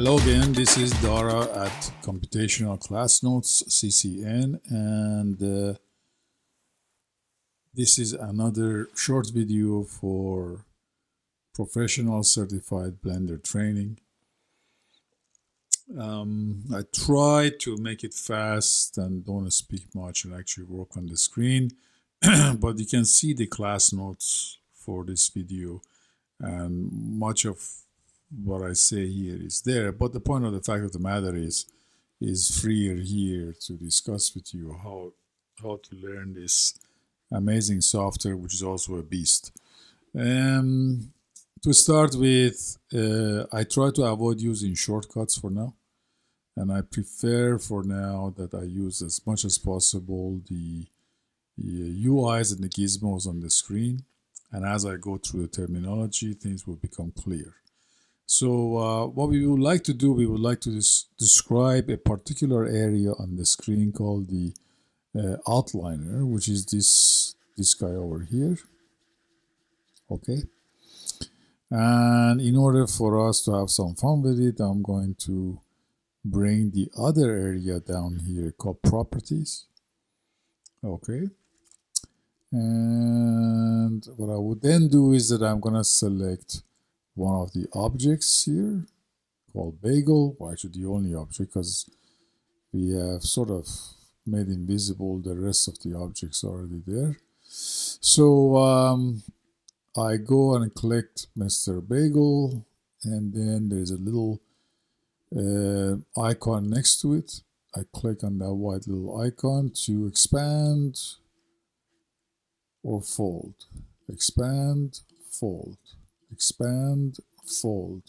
Hello again, this is Dara at Computational Classnotes CCN, and this is another short video for professional certified Blender training. I try to make it fast and don't speak much and actually work on the screen, but you can see the class notes for this video, and much of what I say here is there. But the point of the fact of the matter is freer here to discuss with you how to learn this amazing software, which is also a beast. To start with, I try to avoid using shortcuts for now, and I prefer for now that I use as much as possible the UIs and the gizmos on the screen, and as I go through the terminology, things will become clear. So what we would like to do, we would like to describe a particular area on the screen called the outliner, which is this guy over here. Okay. And in order for us to have some fun with it, I'm going to bring the other area down here called properties. Okay. And what I would then do is that I'm going to select one of the objects here called bagel, or actually the only object, because we have sort of made invisible the rest of the objects already there. So I go and click Mr. Bagel, and then there's a little icon next to it. I click on that white little icon to expand or fold. Expand, fold. Expand, fold.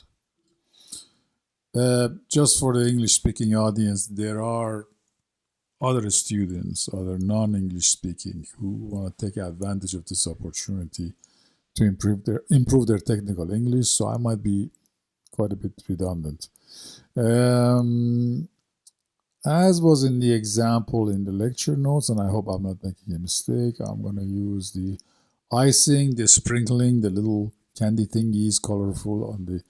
Just for the English-speaking audience, there are other students, other non-English speaking, who want to take advantage of this opportunity to improve their technical English, so I might be quite a bit redundant. As was in the example in the lecture notes, and I hope I'm not making a mistake, I'm going to use the icing, the sprinkling, the little candy thingies, colorful on the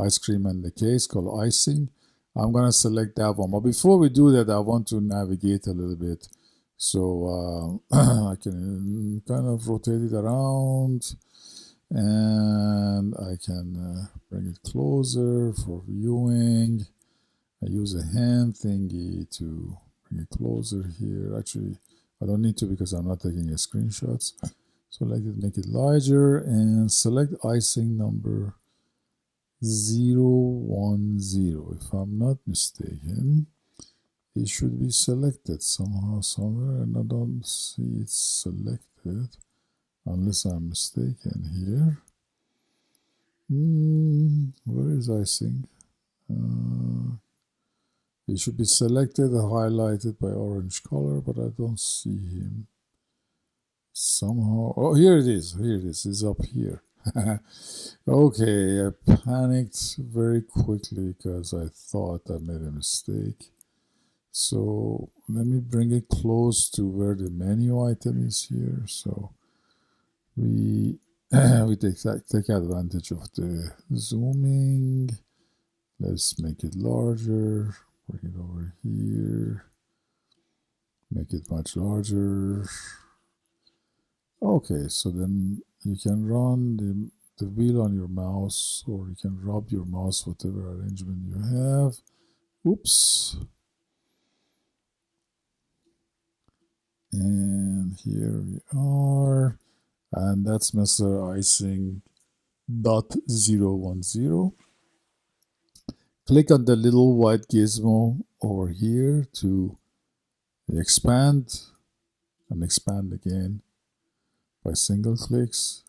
ice cream and the case, called icing. I'm going to select that one. But before we do that, I want to navigate a little bit. So I can kind of rotate it around, and I can bring it closer for viewing. I use a hand thingy to bring it closer here. Actually, I don't need to because I'm not taking a screenshots. So like it, make it larger, and select icing number 010. If I'm not mistaken, it should be selected somehow, somewhere, and I don't see it selected unless I'm mistaken here. Where is icing? It should be selected, highlighted by orange color, but I don't see him. Somehow, oh, here it is, it's up here. Okay, I panicked very quickly because I thought I made a mistake. So let me bring it close to where the menu item is here. So we take advantage of the zooming. Let's make it larger, bring it over here, make it much larger. Okay, so then you can run the wheel on your mouse, or you can rub your mouse, whatever arrangement you have. Oops. And here we are. And that's Mr. Icing .010. Click on the little white gizmo over here to expand, and expand again by single clicks.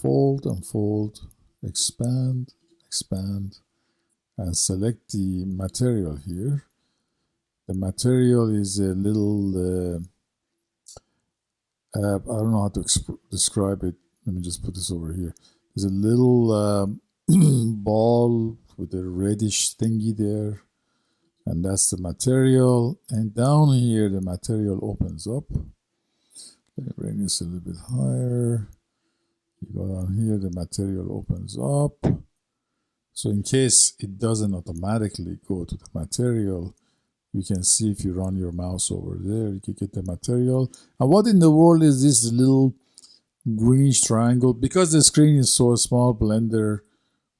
Fold and fold, expand, expand, and select the material here. The material is a little, I don't know how to describe it. Let me just put this over here. There's a little ball with a reddish thingy there, and that's the material. And down here, the material opens up. Let me bring this a little bit higher. You go down here, the material opens up. So in case it doesn't automatically go to the material, you can see if you run your mouse over there, you can get the material. And what in the world is this little greenish triangle? Because the screen is so small, Blender,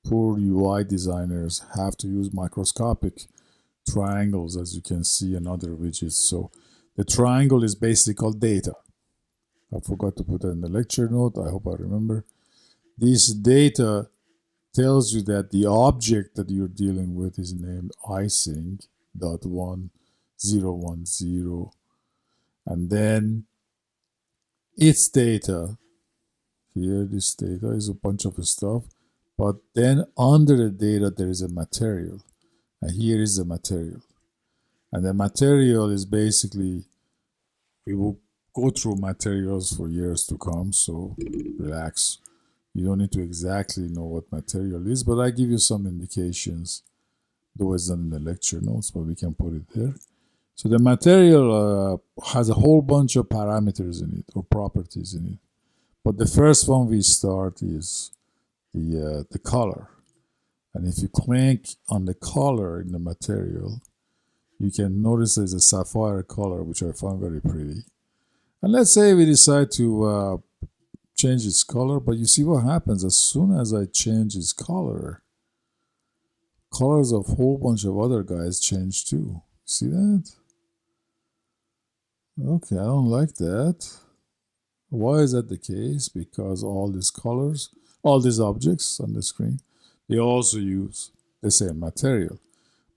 poor UI designers have to use microscopic triangles, as you can see in other widgets. So the triangle is basically called data. I forgot to put that in the lecture note. I hope I remember. This data tells you that the object that you're dealing with is named icing.1010, and then its data here, this data is a bunch of stuff, but then under the data there is a material, and here is the material, and the material is basically, we will go through materials for years to come, so relax. You don't need to exactly know what material is, but I give you some indications, though it's not in the lecture notes, but we can put it there. So the material has a whole bunch of parameters in it, or properties in it. But the first one we start is the color. And if you click on the color in the material, you can notice there's a sapphire color, which I find very pretty. And let's say we decide to change its color, but you see what happens as soon as I change its color, colors of a whole bunch of other guys change too. See that? Okay, I don't like that. Why is that the case? Because all these colors, all these objects on the screen, they also use the same material.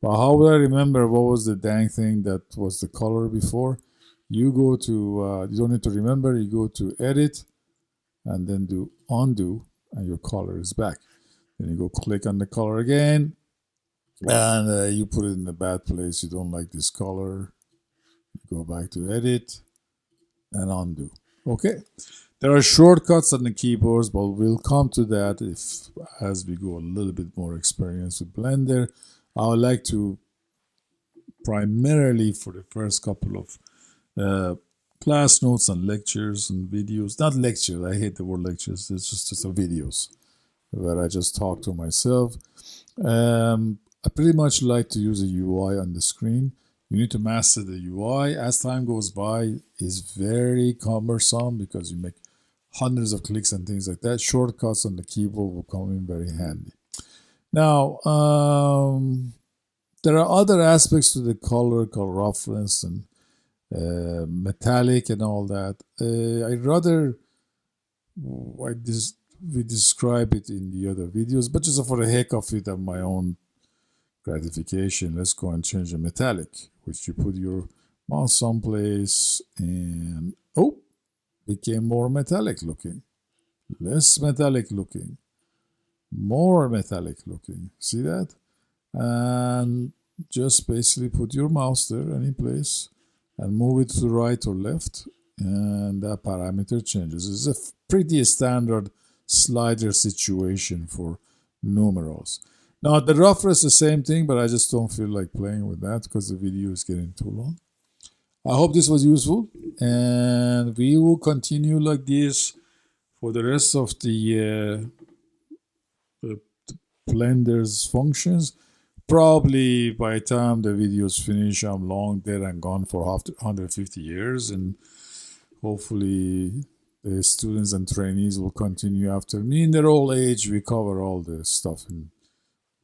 But how would I remember what was the dang thing that was the color before? You go to, you don't need to remember, you go to edit and then do undo, and your color is back. Then you go click on the color again, and you put it in a bad place. You don't like this color. You go back to edit and undo. Okay. There are shortcuts on the keyboards, but we'll come to that if as we go a little bit more experience with Blender. I would like to primarily for the first couple of class notes and lectures and videos, not lectures, I hate the word lectures, it's just videos where I just talk to myself. I pretty much like to use a UI on the screen. You need to master the UI. As time goes by, it's very cumbersome because you make hundreds of clicks and things like that. Shortcuts on the keyboard will come in very handy. Now, there are other aspects to the color called roughness and metallic and all that. I'd rather we describe it in the other videos, but just for the heck of it and my own gratification, let's go and change the metallic, which you put your mouse someplace and became more metallic looking, less metallic looking, more metallic looking. See that? And just basically put your mouse there any place and move it to the right or left, and that parameter changes. It's a pretty standard slider situation for numerals. Now the roughness is the same thing, but I just don't feel like playing with that because the video is getting too long. I hope this was useful, and we will continue like this for the rest of the Blender's functions. Probably by the time the videos finish, I'm long dead and gone for 150 years, and hopefully the students and trainees will continue after me. In their old age, we cover all the stuff in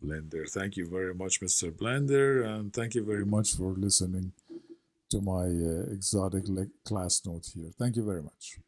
Blender. Thank you very much, Mr. Blender, and thank you very much for listening to my exotic class note here. Thank you very much.